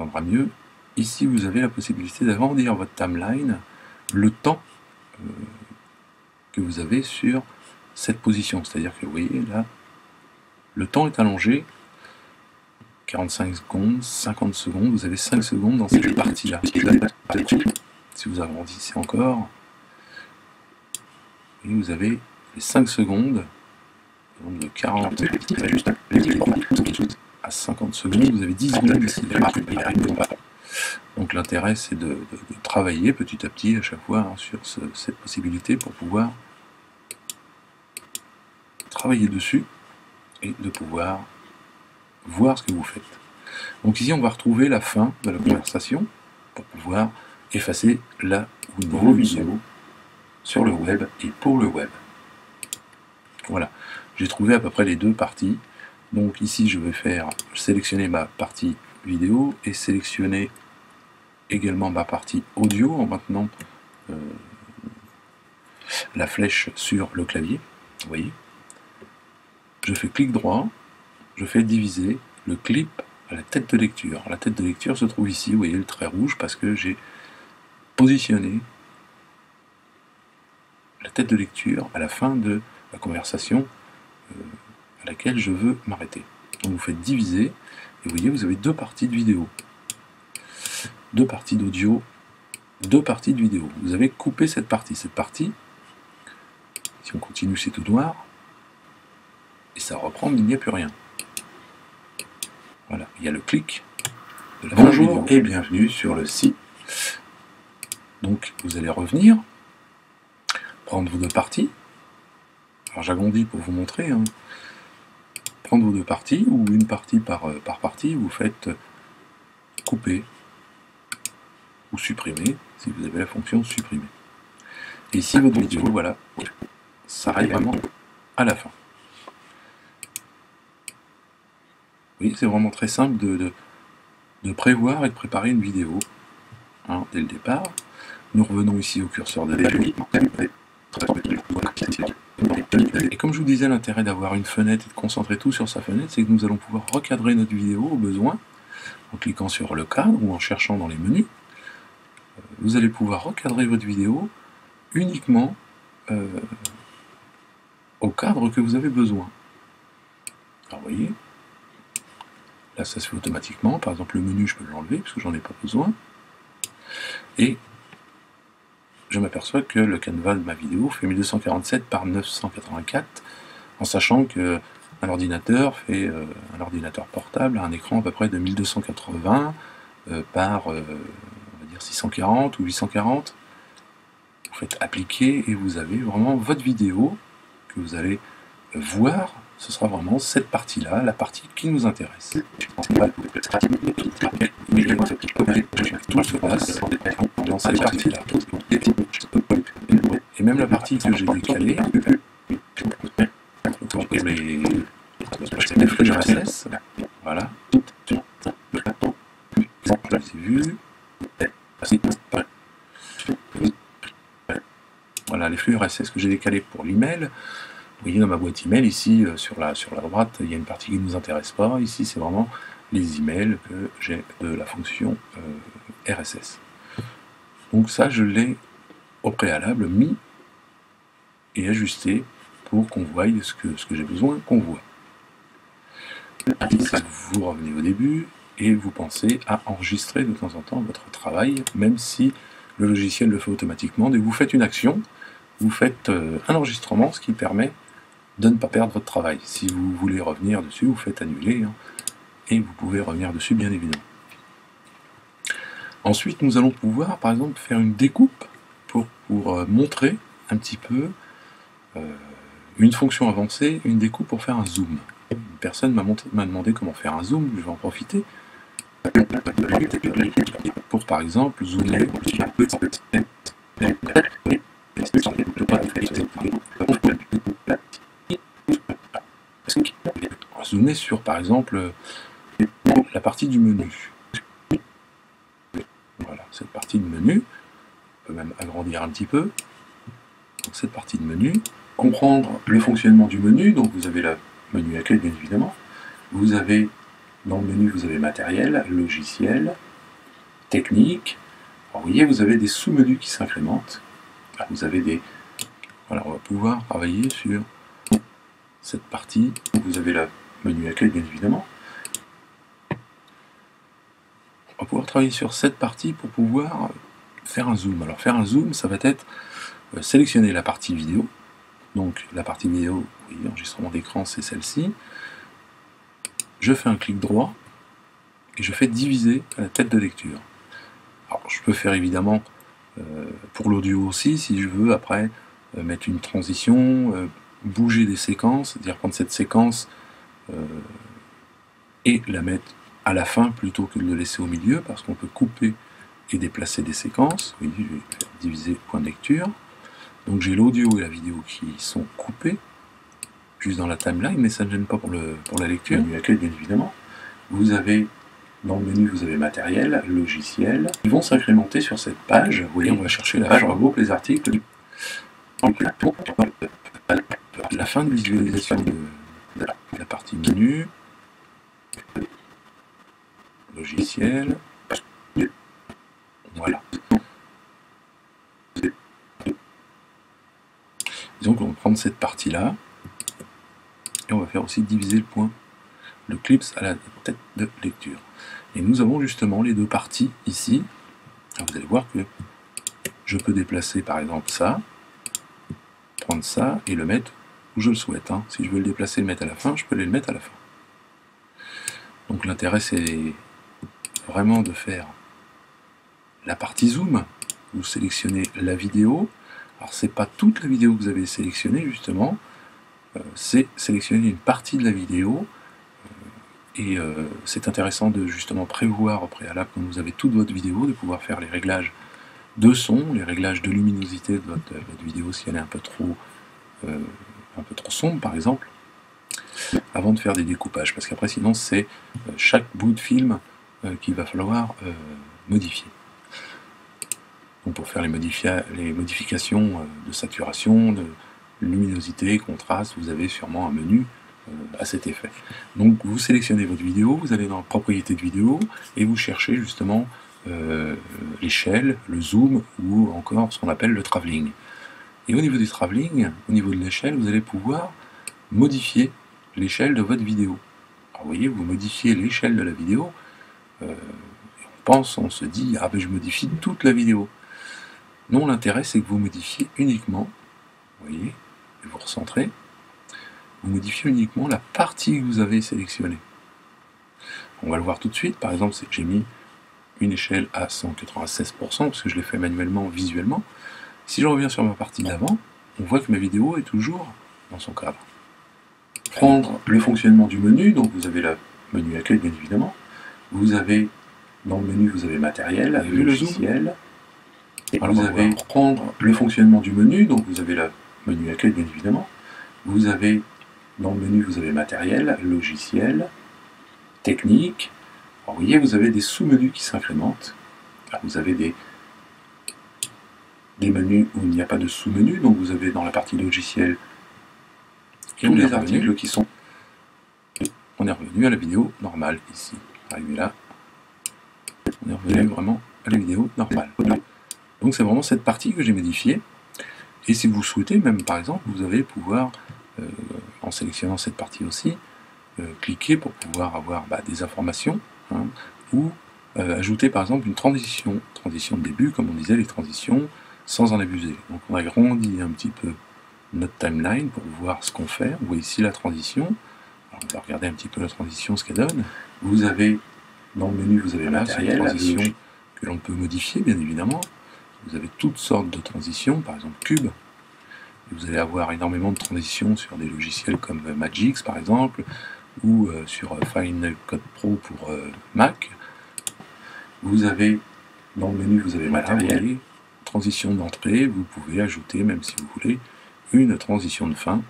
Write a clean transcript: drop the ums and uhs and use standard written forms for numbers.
s'entendra mieux. Ici, vous avez la possibilité d'agrandir votre timeline, le temps que vous avez sur cette position. C'est-à-dire que vous voyez là, le temps est allongé, 45 secondes, 50 secondes, vous avez 5 secondes dans cette partie-là. Si vous agrandissez encore, et vous avez les 5 secondes, de 40 à 50 secondes, vous avez 10 secondes ici. Donc l'intérêt, c'est de travailler petit à petit à chaque fois sur cette possibilité pour pouvoir travailler dessus et de pouvoir voir ce que vous faites. Donc ici, on va retrouver la fin de la conversation pour pouvoir effacer la ou une vidéo sur le web et pour le web. Voilà, j'ai trouvé à peu près les deux parties. Donc ici, je vais sélectionner ma partie vidéo et sélectionner également ma partie audio en maintenant la flèche sur le clavier. Vous voyez, je fais clic droit, je fais diviser le clip à la tête de lecture. La tête de lecture se trouve ici, vous voyez le trait rouge, parce que j'ai positionné la tête de lecture à la fin de la conversation à laquelle je veux m'arrêter. Donc vous faites diviser, et vous voyez, vous avez deux parties de vidéo, deux parties d'audio, deux parties de vidéo. Vous avez coupé cette partie. Cette partie, si on continue, c'est tout noir, et ça reprend, mais il n'y a plus rien. Voilà, il y a le clic de la Bonjour et bienvenue sur le site. Donc vous allez revenir, prendre vos deux parties. Alors j'agrandis pour vous montrer. Prendre vos deux parties, ou une partie par partie, vous faites couper ou supprimer, si vous avez la fonction supprimer. Et ici, votre vidéo, voilà, s'arrête vraiment à la fin. Oui, c'est vraiment très simple de prévoir et de préparer une vidéo dès le départ. Nous revenons ici au curseur de la vidéo. Et comme je vous disais, l'intérêt d'avoir une fenêtre et de concentrer tout sur sa fenêtre, c'est que nous allons pouvoir recadrer notre vidéo au besoin, en cliquant sur le cadre ou en cherchant dans les menus. Vous allez pouvoir recadrer votre vidéo uniquement au cadre que vous avez besoin. Alors vous voyez, là ça se fait automatiquement. Par exemple le menu, je peux l'enlever parce que j'en ai pas besoin. Et je m'aperçois que le canevas de ma vidéo fait 1247 par 984, en sachant que un ordinateur portable a un écran à peu près de 1280 par on va dire 640 ou 840. Vous faites appliquer et vous avez vraiment votre vidéo que vous allez voir. Ce sera vraiment cette partie-là, la partie qui nous intéresse. Tout se passe dans cette partie-là. Et même la partie que j'ai décalée, les flèches RSS, voilà. C'est vu. Voilà les flux RSS que j'ai décalés pour l'email. Vous voyez dans ma boîte email ici sur la droite, il y a une partie qui ne nous intéresse pas. Ici c'est vraiment les emails que j'ai de la fonction RSS. Donc ça je l'ai au préalable mis et ajusté pour qu'on voie ce que j'ai besoin qu'on voit. Vous revenez au début et vous pensez à enregistrer de temps en temps votre travail, même si le logiciel le fait automatiquement. Dès que vous faites une action, vous faites un enregistrement, ce qui permet de ne pas perdre votre travail. Si vous voulez revenir dessus, vous faites annuler, et vous pouvez revenir dessus bien évidemment. Ensuite, nous allons pouvoir, par exemple, faire une découpe pour montrer un petit peu une fonction avancée, une découpe pour faire un zoom. Une personne m'a demandé comment faire un zoom, je vais en profiter. Pour, par exemple, zoomer zoomer sur, par exemple, la partie du menu. Voilà, cette partie de menu. On peut même agrandir un petit peu. Donc, cette partie de menu. Comprendre le fonctionnement du menu. Donc, vous avez le menu accueil, bien évidemment. Vous avez, dans le menu, vous avez matériel, logiciel, technique. Alors, vous voyez, vous avez des sous-menus qui s'incrémentent. Vous avez des... Voilà, on va pouvoir travailler sur cette partie. Vous avez le menu accueil, bien évidemment. On va pouvoir travailler sur cette partie pour pouvoir faire un zoom. Alors, faire un zoom, ça va être sélectionner la partie vidéo. Donc, la partie vidéo, vous voyez, enregistrement d'écran, c'est celle-ci. Je fais un clic droit et je fais diviser à la tête de lecture. Alors, je peux faire évidemment pour l'audio aussi, si je veux, après, mettre une transition, bouger des séquences, c'est-à-dire prendre cette séquence et la mettre à la fin plutôt que de le laisser au milieu, parce qu'on peut couper et déplacer des séquences. Oui, je vais faire diviser point de lecture. Donc j'ai l'audio et la vidéo qui sont coupés, juste dans la timeline, mais ça ne gêne pas pour la lecture. Menu accueil, bien évidemment. Vous avez, dans le menu, vous avez matériel, logiciel. Ils vont s'incrémenter sur cette page. Vous voyez, on va chercher la page, on regroupe les articles. La fin de visualisation de la partie menu, logiciel. Voilà. Disons qu'on va prendre cette partie-là, et on va faire aussi diviser le point, le clips à la tête de lecture. Et nous avons justement les deux parties ici. Alors vous allez voir que je peux déplacer par exemple ça, prendre ça et le mettre où je le souhaite. Hein. Si je veux le déplacer et le mettre à la fin, je peux le mettre à la fin. Donc l'intérêt c'est vraiment de faire la partie zoom. Vous sélectionnez la vidéo. Alors c'est pas toute la vidéo que vous avez sélectionnée justement, c'est sélectionner une partie de la vidéo et c'est intéressant de justement prévoir au préalable quand vous avez toute votre vidéo, de pouvoir faire les réglages de son, les réglages de luminosité de votre vidéo si elle est un peu trop sombre par exemple, avant de faire des découpages, parce qu'après sinon c'est chaque bout de film qu'il va falloir modifier. Donc pour faire les modifications de saturation, de luminosité, contraste, vous avez sûrement un menu à cet effet. Donc vous sélectionnez votre vidéo, vous allez dans propriétés de vidéo et vous cherchez justement l'échelle, le zoom ou encore ce qu'on appelle le travelling. Et au niveau du travelling, au niveau de l'échelle, vous allez pouvoir modifier l'échelle de votre vidéo. Alors vous voyez, vous modifiez l'échelle de la vidéo, on se dit, ah ben je modifie toute la vidéo. Non, l'intérêt c'est que vous modifiez uniquement, vous voyez, et vous recentrez, vous modifiez uniquement la partie que vous avez sélectionnée. On va le voir tout de suite, par exemple, c'est que j'ai mis une échelle à 196%, parce que je l'ai fait manuellement, visuellement. Si je reviens sur ma partie d'avant, on voit que ma vidéo est toujours dans son cadre. Prendre le fonctionnement du menu, donc vous avez le menu accueil bien évidemment, vous avez, dans le menu vous avez matériel, logiciel, et vous avez prendre le fonctionnement du menu, donc vous avez le menu accueil bien évidemment, vous avez, dans le menu vous avez matériel, logiciel, technique. Alors vous voyez, vous avez des sous-menus qui s'incrémentent. Vous avez des menus où il n'y a pas de sous-menus, donc vous avez dans la partie logiciel tous les articles qui sont... On est revenu à la vidéo normale ici. Arrivé là, on est revenu vraiment à la vidéo normale. Donc c'est vraiment cette partie que j'ai modifiée. Et si vous souhaitez, même par exemple, vous allez pouvoir, en sélectionnant cette partie aussi, cliquer pour pouvoir avoir des informations, hein, ou ajouter par exemple une transition de début, comme on disait, les transitions, sans en abuser. Donc on a grandi un petit peu notre timeline pour voir ce qu'on fait. Vous voyez ici la transition. Alors on va regarder un petit peu la transition, ce qu'elle donne. Vous avez, dans le menu, vous avez matériel, la transition que l'on peut modifier, bien évidemment. Vous avez toutes sortes de transitions, par exemple Cube. Vous allez avoir énormément de transitions sur des logiciels comme Magix, par exemple, ou sur Final Cut Pro pour Mac. Vous avez, dans le menu, vous avez matériel, transition d'entrée, vous pouvez ajouter, même si vous voulez, une transition de fin